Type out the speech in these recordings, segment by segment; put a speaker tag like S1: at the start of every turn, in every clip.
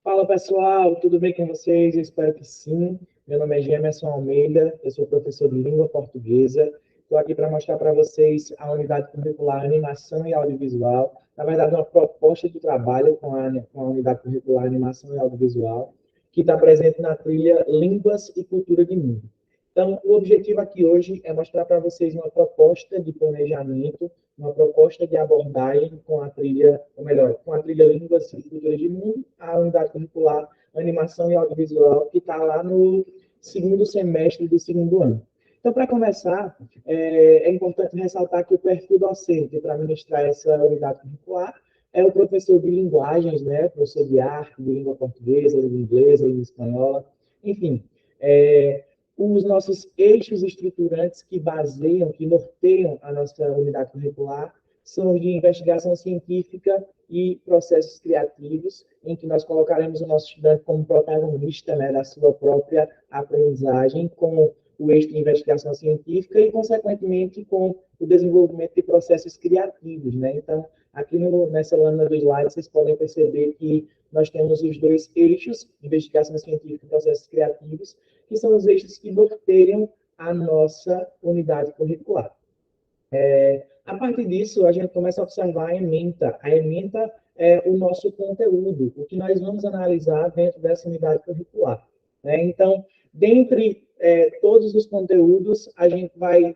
S1: Fala pessoal, tudo bem com vocês? Eu espero que sim. Meu nome é Gemerson Almeida, eu sou professor de língua portuguesa. Estou aqui para mostrar para vocês a unidade curricular Animação e Audiovisual. Na verdade, uma proposta de trabalho com a unidade curricular Animação e Audiovisual, que está presente na trilha Línguas e Cultura de Mundo. Então, o objetivo aqui hoje é mostrar para vocês uma proposta de planejamento, uma proposta de abordagem com a trilha, ou melhor, com a trilha Línguas e Cultura de Mundo, a unidade curricular Animação e Audiovisual, que está lá no segundo semestre do segundo ano. Então, para começar, é importante ressaltar que o perfil docente para ministrar essa unidade curricular é o professor de linguagens, né? Professor de arte, de língua portuguesa, de inglesa, língua espanhola, enfim. Os nossos eixos estruturantes que baseiam, que norteiam a nossa unidade curricular são os de investigação científica e processos criativos, em que nós colocaremos o nosso estudante como protagonista, né, da sua própria aprendizagem, com o eixo de investigação científica e, consequentemente, com o desenvolvimento de processos criativos. Né? Então, aqui nessa lâmina do slide, vocês podem perceber que nós temos os dois eixos, investigação científica e processos criativos, que são os eixos que norteiam a nossa unidade curricular. A partir disso, a gente começa a observar a ementa. A ementa é o nosso conteúdo, o que nós vamos analisar dentro dessa unidade curricular. Né? Então, dentre todos os conteúdos, a gente vai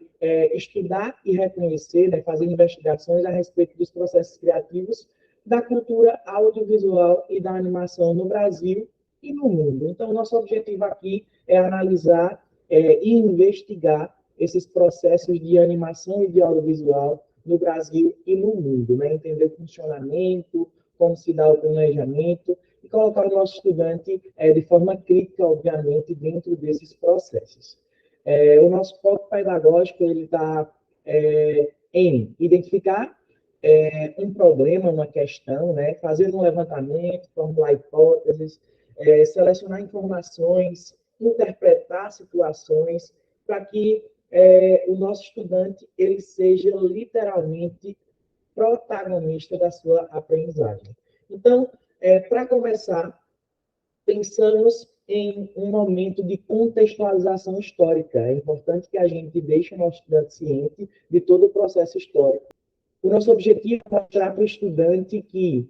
S1: estudar e reconhecer, né, fazer investigações a respeito dos processos criativos da cultura audiovisual e da animação no Brasil e no mundo. Então, nosso objetivo aqui é analisar e investigar esses processos de animação e de audiovisual no Brasil e no mundo, né? Entender o funcionamento, como se dá o planejamento e colocar o nosso estudante de forma crítica, obviamente, dentro desses processos. O nosso foco pedagógico ele está em identificar um problema, uma questão, né? Fazer um levantamento, formular hipóteses, selecionar informações, interpretar situações, para que o nosso estudante ele seja literalmente protagonista da sua aprendizagem. Então, para começar, pensamos em um momento de contextualização histórica. É importante que a gente deixe o nosso estudante ciente de todo o processo histórico. O nosso objetivo é mostrar para o estudante que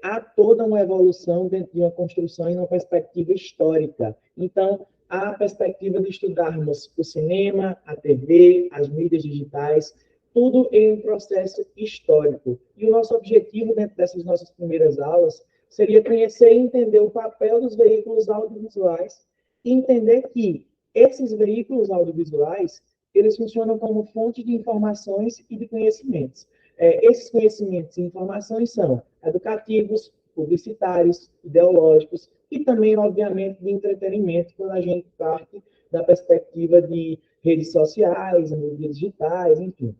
S1: há toda uma evolução dentro de uma construção e uma perspectiva histórica. Então, há a perspectiva de estudarmos o cinema, a TV, as mídias digitais, tudo em um processo histórico. E o nosso objetivo dentro dessas nossas primeiras aulas seria conhecer e entender o papel dos veículos audiovisuais e entender que esses veículos audiovisuais eles funcionam como fonte de informações e de conhecimentos. Esses conhecimentos e informações são educativos, publicitários, ideológicos e também, obviamente, de entretenimento, quando a gente parte da perspectiva de redes sociais, mídias digitais, enfim.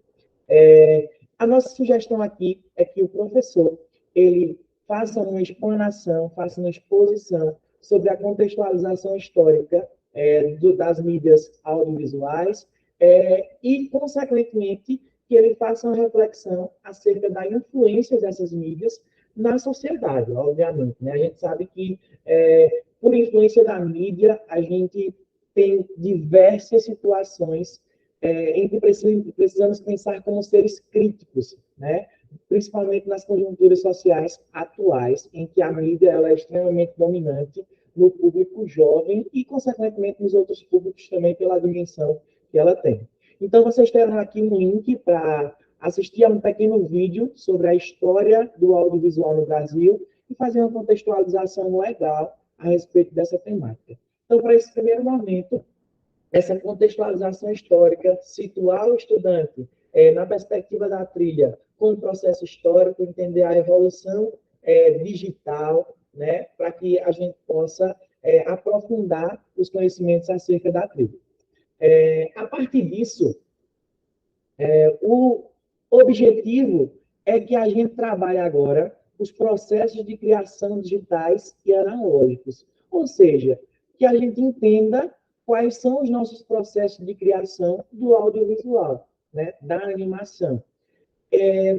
S1: A nossa sugestão aqui é que o professor ele faça uma explanação, faça uma exposição sobre a contextualização histórica das mídias audiovisuais e, consequentemente, que ele faça uma reflexão acerca da influência dessas mídias na sociedade, obviamente. Né? A gente sabe que, por influência da mídia, a gente tem diversas situações em que precisamos pensar como seres críticos, né? Principalmente nas conjunturas sociais atuais, em que a mídia ela é extremamente dominante no público jovem e, consequentemente, nos outros públicos também pela dimensão que ela tem. Então, vocês terão aqui um link para assistir a um pequeno vídeo sobre a história do audiovisual no Brasil e fazer uma contextualização legal a respeito dessa temática. Então, para esse primeiro momento, essa contextualização histórica, situar o estudante na perspectiva da trilha com o processo histórico, entender a evolução digital, né, para que a gente possa aprofundar os conhecimentos acerca da trilha. A partir disso, o objetivo é que a gente trabalhe agora os processos de criação digitais e analógicos, ou seja, que a gente entenda quais são os nossos processos de criação do audiovisual, né, da animação.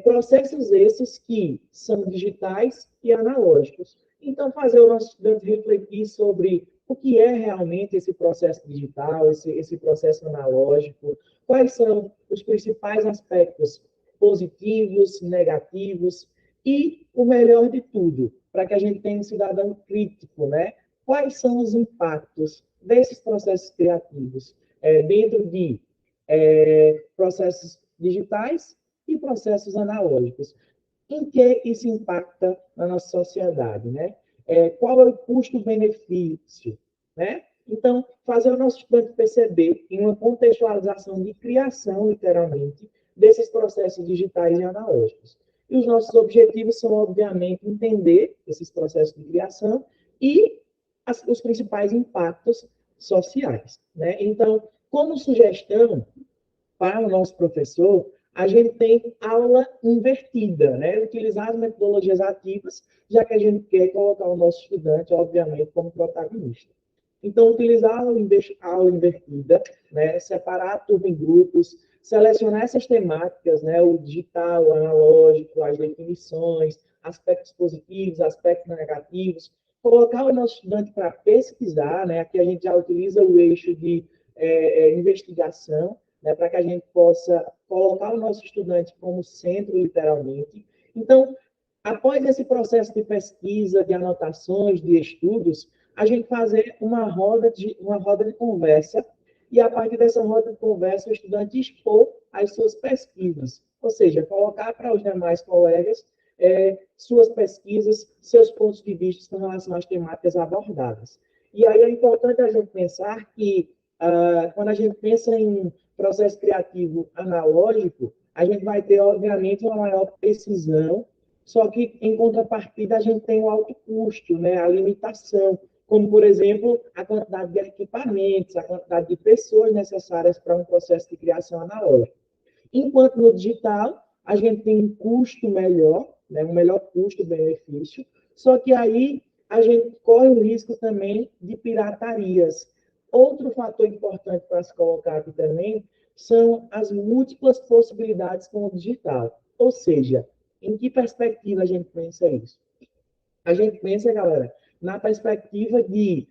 S1: Processos esses que são digitais e analógicos. Então, fazer o nosso estudante refletir sobre o que é realmente esse processo digital, esse processo analógico, quais são os principais aspectos positivos, negativos, e o melhor de tudo, para que a gente tenha um cidadão crítico, né? Quais são os impactos desses processos criativos dentro de processos digitais e processos analógicos? Em que isso impacta na nossa sociedade, né? Qual é o custo-benefício, né? Então, fazer o nosso estudante perceber em uma contextualização de criação, literalmente, desses processos digitais e analógicos. E os nossos objetivos são, obviamente, entender esses processos de criação e os principais impactos sociais, né? Então, como sugestão, para o nosso professor, a gente tem aula invertida, né? Utilizar as metodologias ativas, já que a gente quer colocar o nosso estudante, obviamente, como protagonista. Então, utilizar a aula invertida, né? Separar a turma em grupos, selecionar essas temáticas, né? O digital, o analógico, as definições, aspectos positivos, aspectos negativos, colocar o nosso estudante para pesquisar, né? Aqui a gente já utiliza o eixo de investigação, né, para que a gente possa colocar o nosso estudante como centro, literalmente. Então, após esse processo de pesquisa, de anotações, de estudos, a gente fazer uma roda de conversa, e a partir dessa roda de conversa, o estudante expor as suas pesquisas, ou seja, colocar para os demais colegas suas pesquisas, seus pontos de vista com relação às temáticas abordadas. E aí é importante a gente pensar que, quando a gente pensa em processo criativo analógico, a gente vai ter, obviamente, uma maior precisão, só que, em contrapartida, a gente tem o alto custo, né, a limitação, como, por exemplo, a quantidade de equipamentos, a quantidade de pessoas necessárias para um processo de criação analógico. Enquanto no digital, a gente tem um custo melhor, né, um melhor custo-benefício, só que aí a gente corre o risco também de piratarias. Outro fator importante para se colocar aqui também são as múltiplas possibilidades com o digital. Ou seja, em que perspectiva a gente pensa isso? A gente pensa, galera, na perspectiva de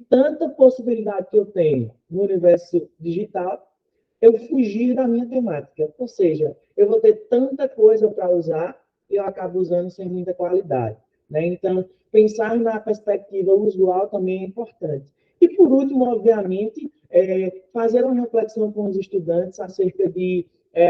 S1: tanta possibilidade que eu tenho no universo digital, eu fugir da minha temática. Ou seja, eu vou ter tanta coisa para usar e eu acabo usando sem muita qualidade. Né? Então, pensar na perspectiva usual também é importante. E, por último, obviamente, fazer uma reflexão com os estudantes acerca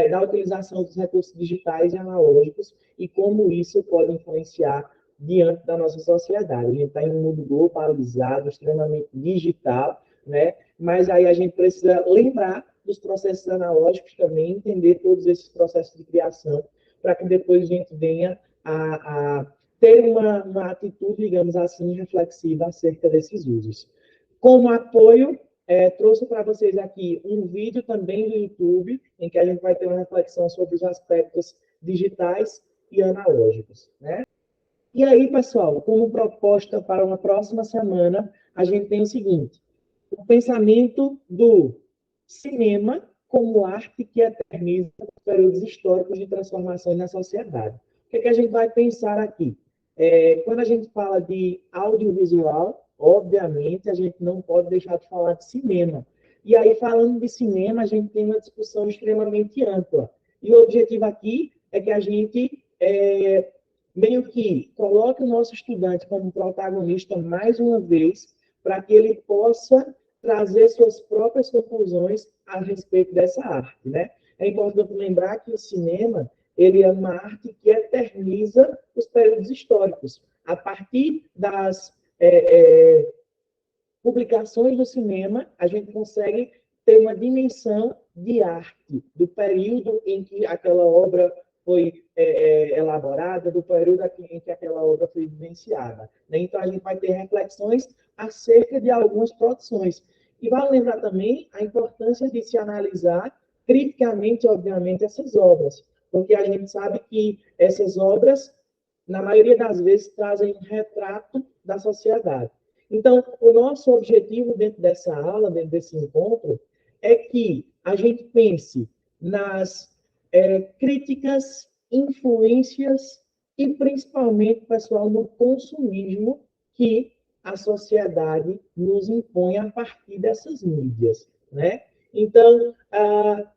S1: da utilização dos recursos digitais e analógicos e como isso pode influenciar diante da nossa sociedade. A gente está em um mundo globalizado, extremamente digital, né? Mas aí a gente precisa lembrar dos processos analógicos também, entender todos esses processos de criação, para que depois a gente venha a ter uma atitude, digamos assim, reflexiva acerca desses usos. Como apoio, trouxe para vocês aqui um vídeo também do YouTube, em que a gente vai ter uma reflexão sobre os aspectos digitais e analógicos, né? E aí, pessoal, como proposta para uma próxima semana, a gente tem o seguinte: o pensamento do cinema como arte que eterniza os períodos históricos de transformações na sociedade. O que a gente vai pensar aqui? Quando a gente fala de audiovisual, obviamente, a gente não pode deixar de falar de cinema. E aí, falando de cinema, a gente tem uma discussão extremamente ampla. E o objetivo aqui é que a gente meio que coloque o nosso estudante como protagonista mais uma vez, para que ele possa trazer suas próprias conclusões a respeito dessa arte, né? É importante lembrar que o cinema, ele é uma arte que eterniza os períodos históricos. A partir das publicações do cinema, a gente consegue ter uma dimensão de arte, do período em que aquela obra foi elaborada, do período em que aquela obra foi vivenciada. Né? Então, a gente vai ter reflexões acerca de algumas produções. E vale lembrar também a importância de se analisar criticamente, obviamente, essas obras, porque a gente sabe que essas obras, na maioria das vezes, trazem um retrato da sociedade. Então, o nosso objetivo dentro dessa aula, dentro desse encontro, é que a gente pense nas críticas, influências e principalmente, pessoal, no consumismo que a sociedade nos impõe a partir dessas mídias, né? Então,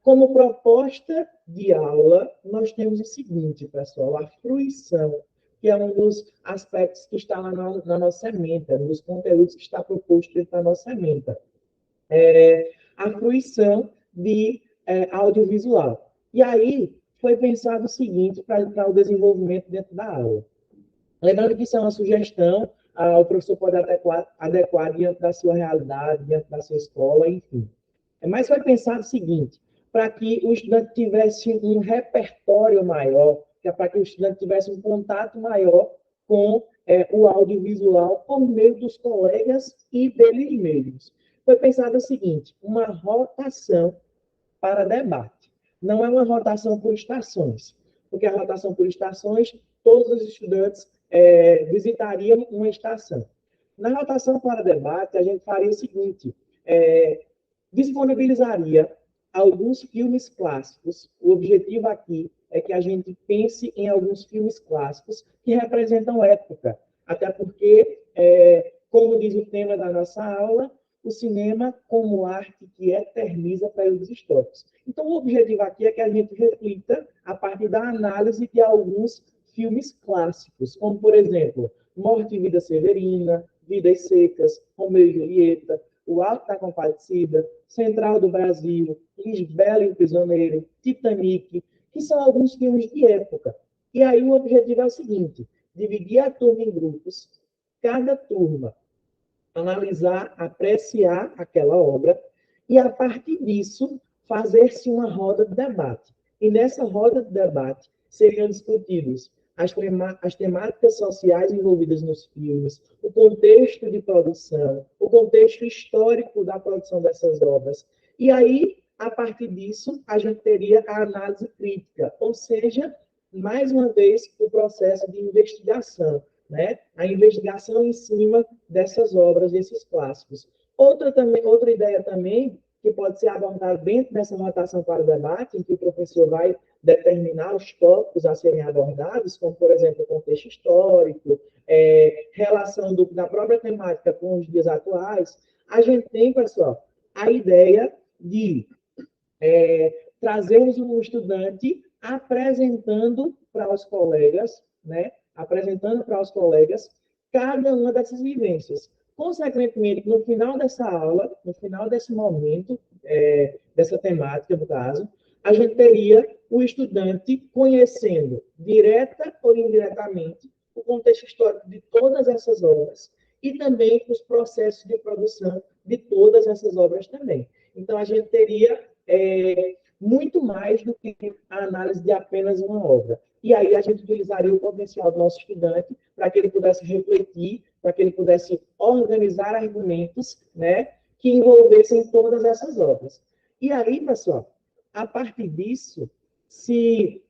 S1: como proposta de aula, nós temos o seguinte, pessoal, a fruição, que é um dos aspectos que está lá na nossa ementa, um dos conteúdos que está proposto dentro da nossa ementa. A fruição de audiovisual. E aí, foi pensado o seguinte para o desenvolvimento dentro da aula. Lembrando que isso é uma sugestão, o professor pode adequar diante da sua realidade, diante da sua escola, enfim. Mas foi pensado o seguinte, para que o estudante tivesse um repertório maior, que é para que o estudante tivesse um contato maior com o audiovisual por meio dos colegas e deles mesmos. Foi pensado o seguinte, uma rotação para debate. Não é uma rotação por estações, porque a rotação por estações, todos os estudantes visitariam uma estação. Na rotação para debate, a gente faria o seguinte, disponibilizaria alguns filmes clássicos. O objetivo aqui é que a gente pense em alguns filmes clássicos que representam época, até porque, como diz o tema da nossa aula, o cinema como arte que eterniza períodos históricos. Então, o objetivo aqui é que a gente reflita a partir da análise de alguns filmes clássicos, como, por exemplo, Morte e Vida Severina, Vidas Secas, Romeu e Julieta, O Alto da Compadecida, Central do Brasil, Lisbela e o Prisioneiro, Titanic, que são alguns filmes de época. E aí o objetivo é o seguinte, dividir a turma em grupos, cada turma analisar, apreciar aquela obra e, a partir disso, fazer-se uma roda de debate. E nessa roda de debate seriam discutidos as temáticas sociais envolvidas nos filmes, o contexto de produção, o contexto histórico da produção dessas obras. E aí, a partir disso, a gente teria a análise crítica, ou seja, mais uma vez, o processo de investigação, né? A investigação em cima dessas obras, desses clássicos. Outra ideia também, que pode ser abordada dentro dessa anotação para o debate, em que o professor vai determinar os tópicos a serem abordados, como, por exemplo, o contexto histórico, relação da própria temática com os dias atuais, a gente tem, pessoal, a ideia de trazermos um estudante apresentando para os colegas, né? Apresentando para os colegas cada uma dessas vivências. Consequentemente, no final dessa aula, no final desse momento, dessa temática, no caso, a gente teria o estudante conhecendo, direta ou indiretamente, o contexto histórico de todas essas obras e também os processos de produção de todas essas obras também. Então, a gente teria muito mais do que a análise de apenas uma obra. E aí a gente utilizaria o potencial do nosso estudante para que ele pudesse refletir, para que ele pudesse organizar argumentos, né, que envolvessem todas essas obras. E aí, pessoal, a partir disso, se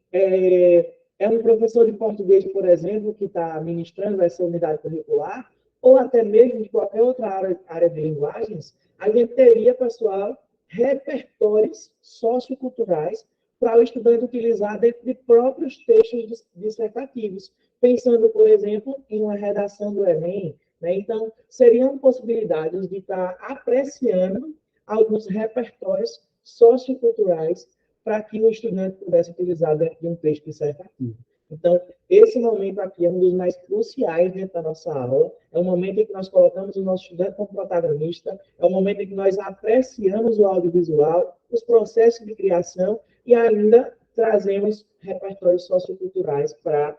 S1: um professor de português, por exemplo, que está ministrando essa unidade curricular, ou até mesmo de qualquer outra área de linguagens, a gente teria, pessoal, repertórios socioculturais para o estudante utilizar dentro de próprios textos dissertativos, pensando, por exemplo, em uma redação do Enem. Né? Então, seriam possibilidades de estar apreciando alguns repertórios socioculturais para que o estudante pudesse utilizar dentro de um texto dissertativo. Então, esse momento aqui é um dos mais cruciais dentro da nossa aula, é um momento em que nós colocamos o nosso estudante como protagonista, é um momento em que nós apreciamos o audiovisual, os processos de criação e ainda trazemos repertórios socioculturais para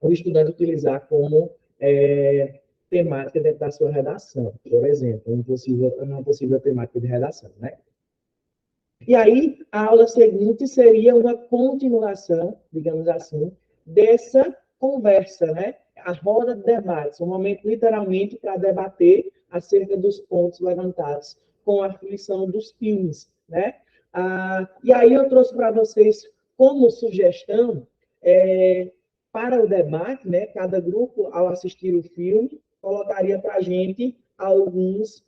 S1: o estudante utilizar como temática dentro da sua redação, por exemplo, uma possível temática de redação, né? E aí, a aula seguinte seria uma continuação, digamos assim, dessa conversa, né? A roda de debates, um momento literalmente para debater acerca dos pontos levantados com a fruição dos filmes, né? E aí eu trouxe para vocês como sugestão para o debate, né? Cada grupo, ao assistir o filme, colocaria para a gente alguns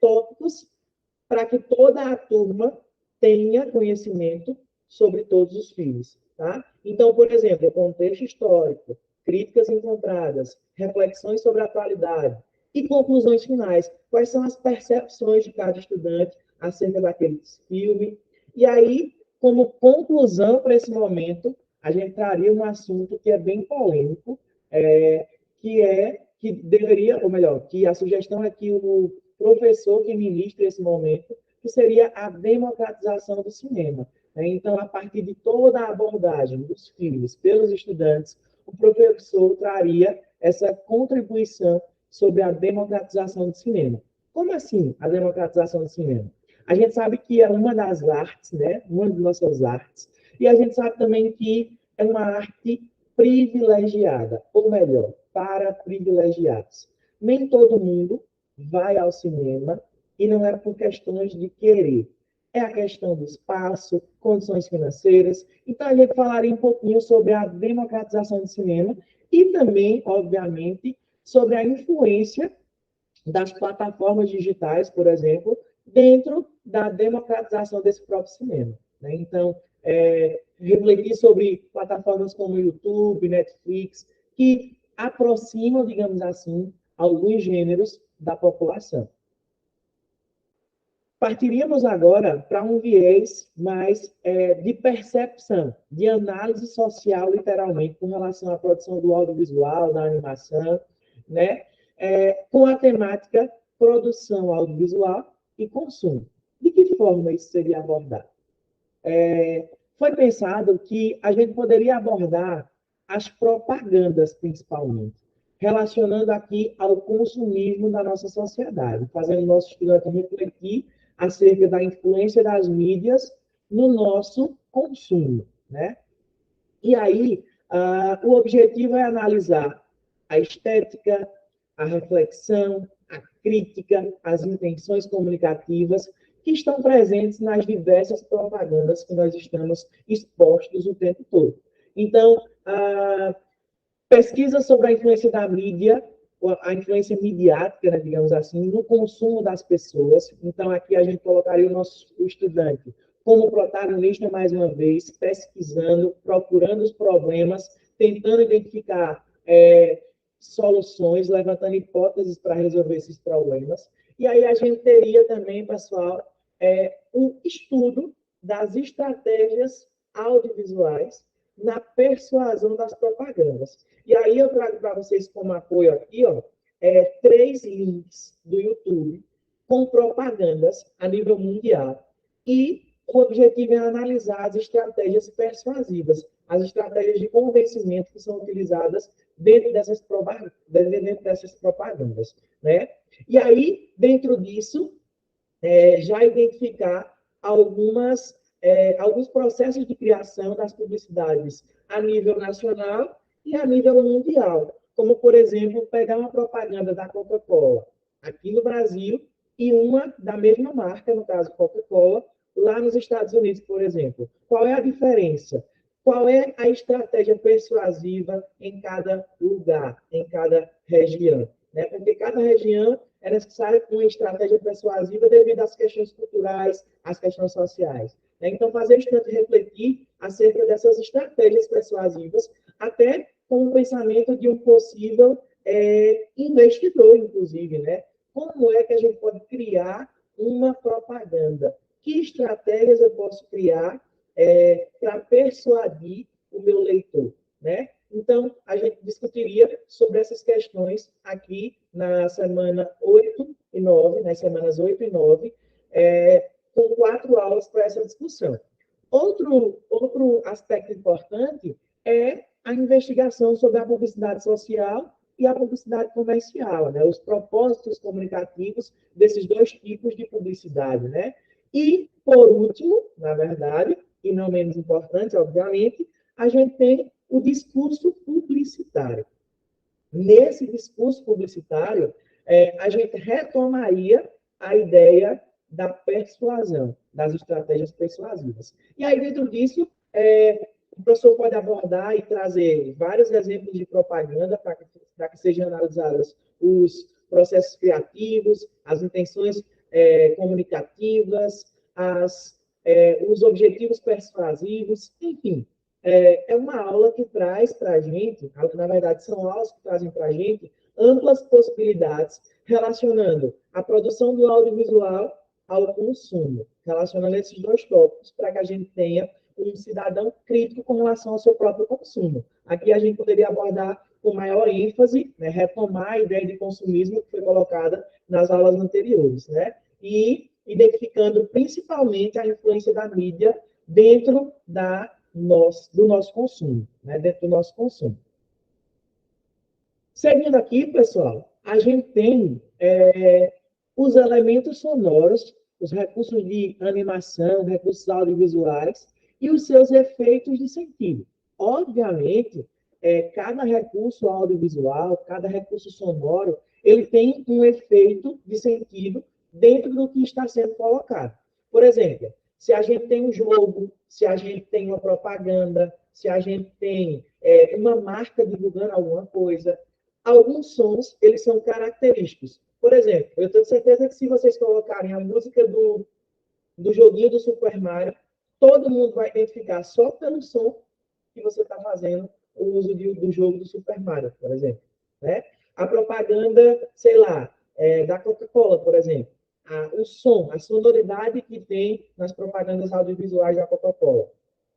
S1: tópicos para que toda a turma tenha conhecimento sobre todos os filmes. tá? Então, por exemplo, contexto histórico, críticas encontradas, reflexões sobre a atualidade e conclusões finais. Quais são as percepções de cada estudante acerca daquele filme? E aí, como conclusão para esse momento, a gente traria um assunto que é bem polêmico, que deveria, ou melhor, que a sugestão é que o professor que ministre esse momento, que seria a democratização do cinema. Então, a partir de toda a abordagem dos filmes pelos estudantes, o professor traria essa contribuição sobre a democratização do cinema. Como assim a democratização do cinema? A gente sabe que é uma das artes, né? Uma das nossas artes, e a gente sabe também que é uma arte privilegiada, ou melhor, para privilegiados. Nem todo mundo vai ao cinema e não é por questões de querer. É a questão do espaço, condições financeiras. Então, a gente falaria um pouquinho sobre a democratização do cinema e também, obviamente, sobre a influência das plataformas digitais, por exemplo, dentro da democratização desse próprio cinema. Né? Então, refletir sobre plataformas como YouTube, Netflix, que aproximam, digamos assim, alguns gêneros da população. Partiríamos agora para um viés mais de percepção, de análise social, literalmente, com relação à produção do audiovisual, da animação, né? Com a temática produção audiovisual e consumo. De que forma isso seria abordado? Foi pensado que a gente poderia abordar as propagandas, principalmente, relacionando aqui ao consumismo da nossa sociedade, fazendo o nosso estudante refletir acerca da influência das mídias no nosso consumo, né? E aí, o objetivo é analisar a estética, a reflexão, a crítica, as intenções comunicativas que estão presentes nas diversas propagandas que nós estamos expostos o tempo todo. Então, pesquisa sobre a influência da mídia, a influência midiática, né, digamos assim, no consumo das pessoas. Então, aqui a gente colocaria o estudante como protagonista, mais uma vez, pesquisando, procurando os problemas, tentando identificar soluções, levantando hipóteses para resolver esses problemas. E aí a gente teria também, pessoal, um estudo das estratégias audiovisuais na persuasão das propagandas. E aí eu trago para vocês como apoio aqui, 3 links do YouTube com propagandas a nível mundial. E o objetivo é analisar as estratégias persuasivas, as estratégias de convencimento que são utilizadas dentro dessas propagandas. Né? E aí, dentro disso, já identificar alguns processos de criação das publicidades a nível nacional e a nível mundial. Como, por exemplo, pegar uma propaganda da Coca-Cola aqui no Brasil e uma da mesma marca, no caso Coca-Cola, lá nos Estados Unidos, por exemplo. Qual é a diferença? Qual é a estratégia persuasiva em cada lugar, em cada região? Né? Porque cada região é necessária uma estratégia persuasiva devido às questões culturais, às questões sociais. Né? Então, fazer o estudante refletir acerca dessas estratégias persuasivas, até com o pensamento de um possível investidor, inclusive, né? Como é que a gente pode criar uma propaganda? Que estratégias eu posso criar para persuadir o meu leitor, né? Então, a gente discutiria sobre essas questões aqui na semana 8 e 9, nas semanas 8 e 9, com 4 aulas para essa discussão. Outro aspecto importante é a investigação sobre a publicidade social e a publicidade comercial, né? Os propósitos comunicativos desses 2 tipos de publicidade, né? E, por último, na verdade, e não menos importante, obviamente, a gente tem o discurso publicitário. Nesse discurso publicitário, a gente retomaria a ideia da persuasão, das estratégias persuasivas. E aí, dentro disso, o professor pode abordar e trazer vários exemplos de propaganda para que sejam analisados os processos criativos, as intenções comunicativas, os objetivos persuasivos, enfim. é uma aula que traz para a gente, na verdade, são aulas que trazem para a gente amplas possibilidades relacionando a produção do audiovisual ao consumo, relacionando esses dois tópicos para que a gente tenha um cidadão crítico com relação ao seu próprio consumo. Aqui a gente poderia abordar com maior ênfase, né, retomar a ideia de consumismo que foi colocada nas aulas anteriores, né, e identificando principalmente a influência da mídia dentro do nosso consumo, né, dentro do nosso consumo. Seguindo aqui, pessoal, a gente tem os elementos sonoros, os recursos de animação, recursos audiovisuais e os seus efeitos de sentido. Obviamente, cada recurso audiovisual, cada recurso sonoro, ele tem um efeito de sentido dentro do que está sendo colocado. Por exemplo, se a gente tem um jogo, se a gente tem uma propaganda, se a gente tem uma marca divulgando alguma coisa, alguns sons, eles são característicos. Por exemplo, eu tenho certeza que se vocês colocarem a música do joguinho do Super Mario, todo mundo vai identificar só pelo som que você está fazendo o uso do jogo do Super Mario, por exemplo. Né? A propaganda, sei lá, da Coca-Cola, por exemplo. O som, a sonoridade que tem nas propagandas audiovisuais da Coca-Cola.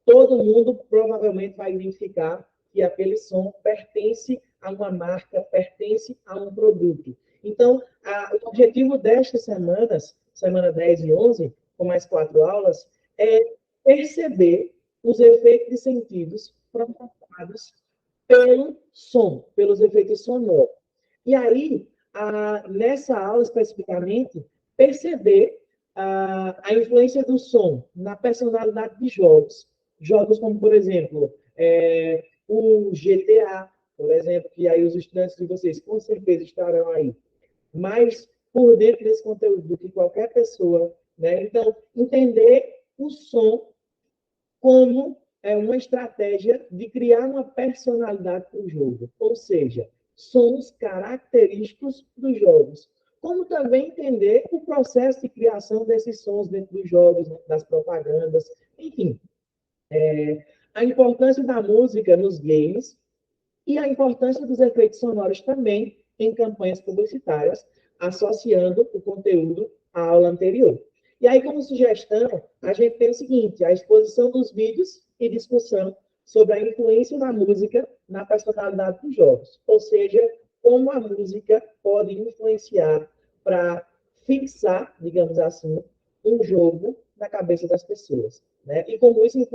S1: Todo mundo provavelmente vai identificar que aquele som pertence a uma marca, pertence a um produto. Então, o objetivo destas semanas, semana 10 e 11, com mais 4 aulas, é perceber os efeitos de sentidos provocados pelo som, pelos efeitos sonoros. E aí, nessa aula especificamente, perceber a influência do som na personalidade de jogos. Jogos como, por exemplo, o GTA, por exemplo, que aí os estudantes de vocês com certeza estarão aí mais por dentro desse conteúdo do que qualquer pessoa, né? Então, entender o som como uma estratégia de criar uma personalidade para o jogo, ou seja, sons característicos dos jogos. Como também entender o processo de criação desses sons dentro dos jogos, das propagandas, enfim. A importância da música nos games e a importância dos efeitos sonoros também em campanhas publicitárias, associando o conteúdo à aula anterior. E aí, como sugestão, a gente tem o seguinte: a exposição dos vídeos e discussão sobre a influência da música na personalidade dos jogos, ou seja, como a música pode influenciar para fixar, digamos assim, um jogo na cabeça das pessoas, né? E como isso nos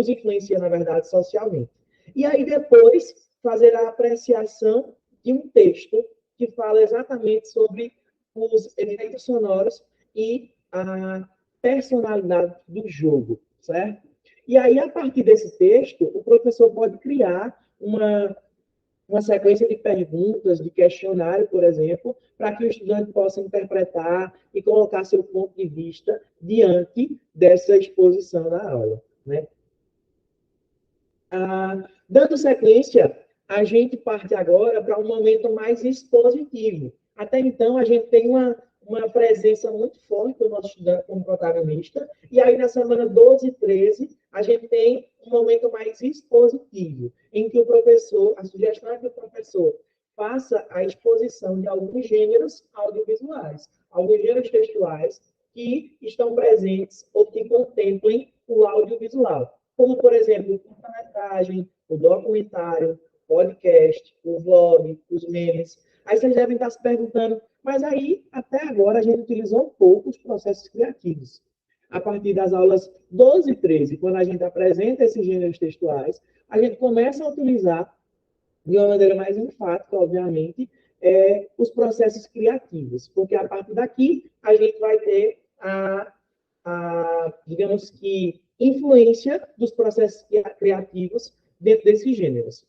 S1: influencia, na verdade, socialmente. E aí, depois, fazer a apreciação de um texto que fala exatamente sobre os efeitos sonoros e a personalidade do jogo, certo? E aí, a partir desse texto, o professor pode criar uma sequência de perguntas, de questionário, por exemplo, para que o estudante possa interpretar e colocar seu ponto de vista diante dessa exposição na aula, né? Dando sequência, a gente parte agora para um momento mais expositivo. Até então, a gente tem uma presença muito forte do nosso estudante como protagonista, e aí na semana 12 e 13, a gente tem um momento mais expositivo, em que o professor, a sugestão é que o professor faça a exposição de alguns gêneros audiovisuais, alguns gêneros textuais que estão presentes ou que contemplem o audiovisual, como, por exemplo, o curta-metragem, o documentário, o podcast, o vlog, os memes. Aí vocês devem estar se perguntando, mas aí, até agora, a gente utilizou um pouco os processos criativos. A partir das aulas 12 e 13, quando a gente apresenta esses gêneros textuais, a gente começa a utilizar, de uma maneira mais enfática, obviamente, os processos criativos, porque a partir daqui a gente vai ter digamos que, influência dos processos criativos dentro desses gêneros.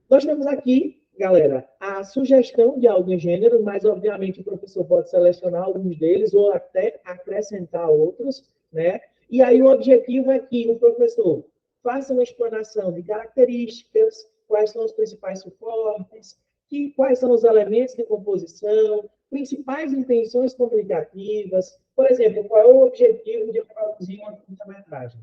S1: Nós temos aqui, galera, a sugestão de alguns gêneros, mas, obviamente, o professor pode selecionar alguns deles ou até acrescentar outros, né? E aí o objetivo é que o professor faça uma explanação de características, quais são os principais suportes, quais são os elementos de composição, principais intenções comunicativas. Por exemplo, qual é o objetivo de produzir uma curta-metragem?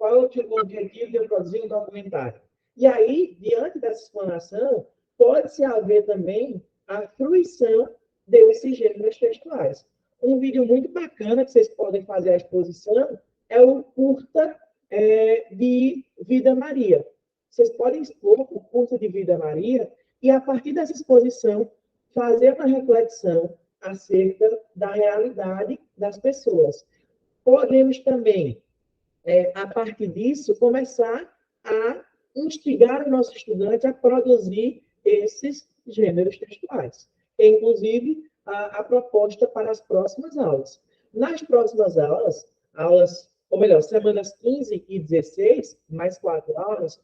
S1: qual é o objetivo de eu produzir um documentário. E aí, diante dessa explanação, pode-se haver também a fruição desses gêneros textuais. Um vídeo muito bacana que vocês podem fazer à exposição é o curta de Vida Maria. Vocês podem expor o curta de Vida Maria e, a partir dessa exposição, fazer uma reflexão acerca da realidade das pessoas. Podemos também, a partir disso, começar a instigar o nosso estudante a produzir esses gêneros textuais. Inclusive, a proposta para as próximas aulas. Nas próximas aulas, ou melhor, semanas 15 e 16, mais 4 aulas,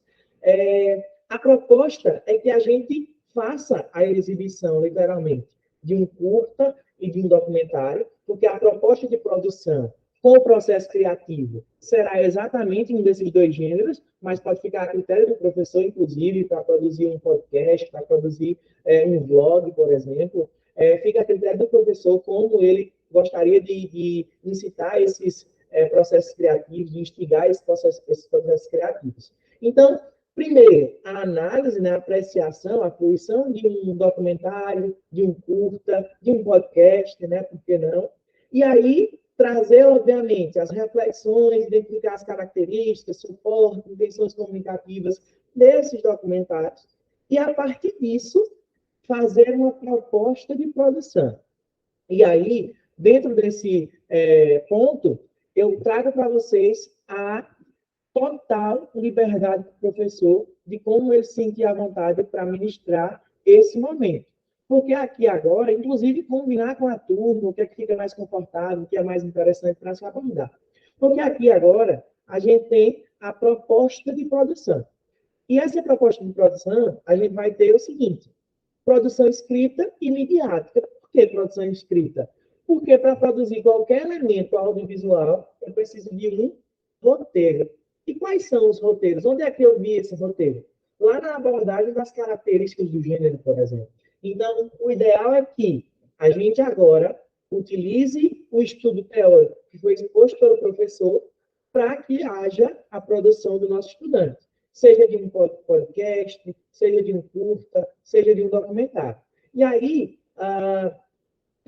S1: a proposta é que a gente faça a exibição, literalmente, de um curta e de um documentário, porque a proposta de produção com o processo criativo será exatamente um desses dois gêneros, mas pode ficar a critério do professor, inclusive, para produzir um podcast, para produzir um vlog, por exemplo. Fica a critério do professor como ele gostaria de incitar esses processos criativos, de instigar esses processos criativos. Então, primeiro, a análise, né, a apreciação, a fruição de um documentário, de um curta, de um podcast, né, por que não? E aí, trazer, obviamente, as reflexões, identificar as características, suporte, intenções comunicativas desses documentários, e, a partir disso, fazer uma proposta de produção. E aí, dentro desse ponto, eu trago para vocês a total liberdade do professor de como ele se sentir à vontade para ministrar esse momento. Porque aqui agora, inclusive, combinar com a turma, o que é que fica mais confortável, o que é mais interessante para se abordar. Porque aqui agora, a gente tem a proposta de produção. E essa proposta de produção, a gente vai ter o seguinte: produção escrita e midiática. Por que produção escrita? Porque para produzir qualquer elemento audiovisual, eu preciso de um roteiro. E quais são os roteiros? Onde é que eu vi esse roteiro? Lá na abordagem das características do gênero, por exemplo. Então, o ideal é que a gente agora utilize o estudo teórico que foi exposto pelo professor para que haja a produção do nosso estudante. Seja de um podcast, seja de um curta, seja de um documentário. E aí,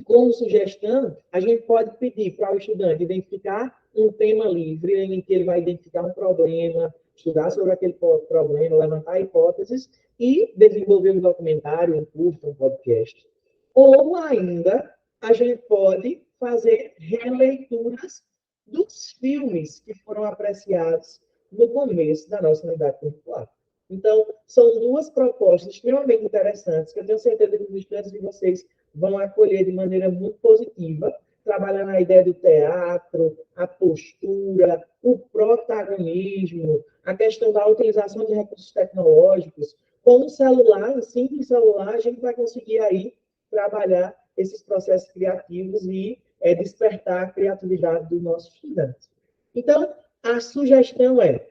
S1: como sugestão, a gente pode pedir para o estudante identificar um tema livre, em que ele vai identificar um problema, estudar sobre aquele problema, levantar hipóteses e desenvolver um documentário, um curso, um podcast. Ou ainda, a gente pode fazer releituras dos filmes que foram apreciados no começo da nossa unidade curricular. Então, são duas propostas extremamente interessantes, que eu tenho certeza que os estudantes de vocês vão acolher de maneira muito positiva, trabalhando a ideia do teatro, a postura, o protagonismo, a questão da utilização de recursos tecnológicos. Com o celular, um simples celular, a gente vai conseguir aí trabalhar esses processos criativos e despertar a criatividade dos nossos estudantes. Então, a sugestão é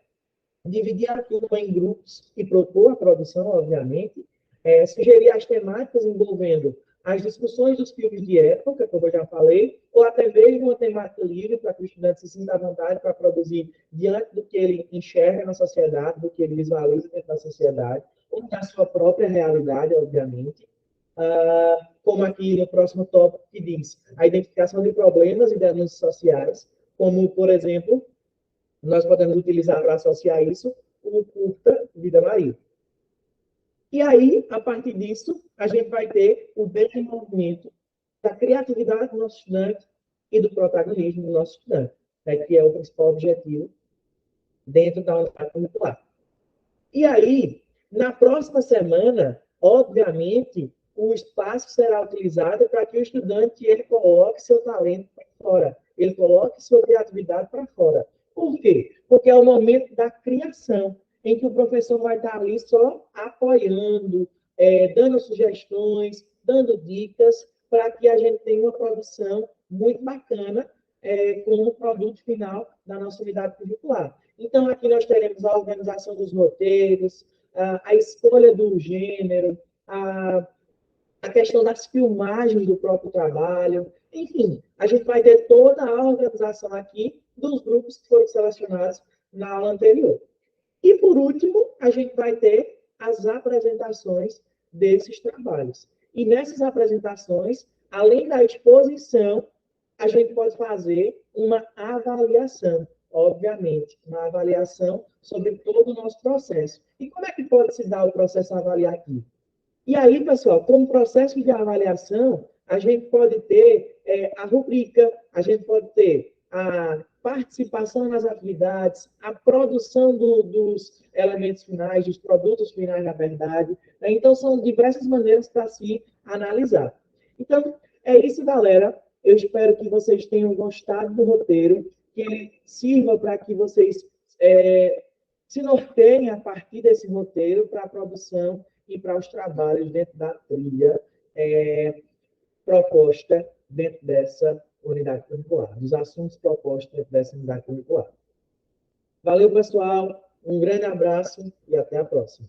S1: dividir a turma em grupos e propor a produção, obviamente, sugerir as temáticas envolvendo as discussões dos filmes de época, como eu já falei, ou até mesmo uma temática livre para que o estudante se sinta à vontade para produzir diante do que ele enxerga na sociedade, do que ele visualiza dentro da sociedade, ou da sua própria realidade, obviamente. Como aqui no próximo tópico que diz a identificação de problemas e denúncias sociais, como, por exemplo, nós podemos utilizar para associar isso o curta Vida Maria. E aí, a partir disso, a gente vai ter o desenvolvimento da criatividade do nosso estudante e do protagonismo do nosso estudante, né, que é o principal objetivo dentro da unidade curricular. E aí, na próxima semana, obviamente, o espaço será utilizado para que o estudante ele coloque seu talento para fora, ele coloque sua criatividade para fora. Por quê? Porque é o momento da criação, em que o professor vai estar ali só apoiando, dando sugestões, dando dicas, para que a gente tenha uma produção muito bacana como produto final da nossa unidade curricular. Então, aqui nós teremos a organização dos roteiros, a escolha do gênero, a questão das filmagens do próprio trabalho, enfim, a gente vai ter toda a organização aqui dos grupos que foram selecionados na aula anterior. E, por último, a gente vai ter as apresentações desses trabalhos. E nessas apresentações, além da exposição, a gente pode fazer uma avaliação, obviamente, uma avaliação sobre todo o nosso processo. E como é que pode se dar o processo avaliar aqui? E aí, pessoal, como processo de avaliação, a gente pode ter a rubrica, a gente pode ter a participação nas atividades, a produção dos elementos finais, dos produtos finais, na verdade. Né? Então, são diversas maneiras para se analisar. Então, é isso, galera. Eu espero que vocês tenham gostado do roteiro, que ele sirva para que vocês se norteiem a partir desse roteiro para a produção e para os trabalhos dentro da trilha proposta dentro dessa unidade curricular, dos assuntos propostos dentro dessa unidade curricular. Valeu, pessoal. Um grande abraço e até a próxima.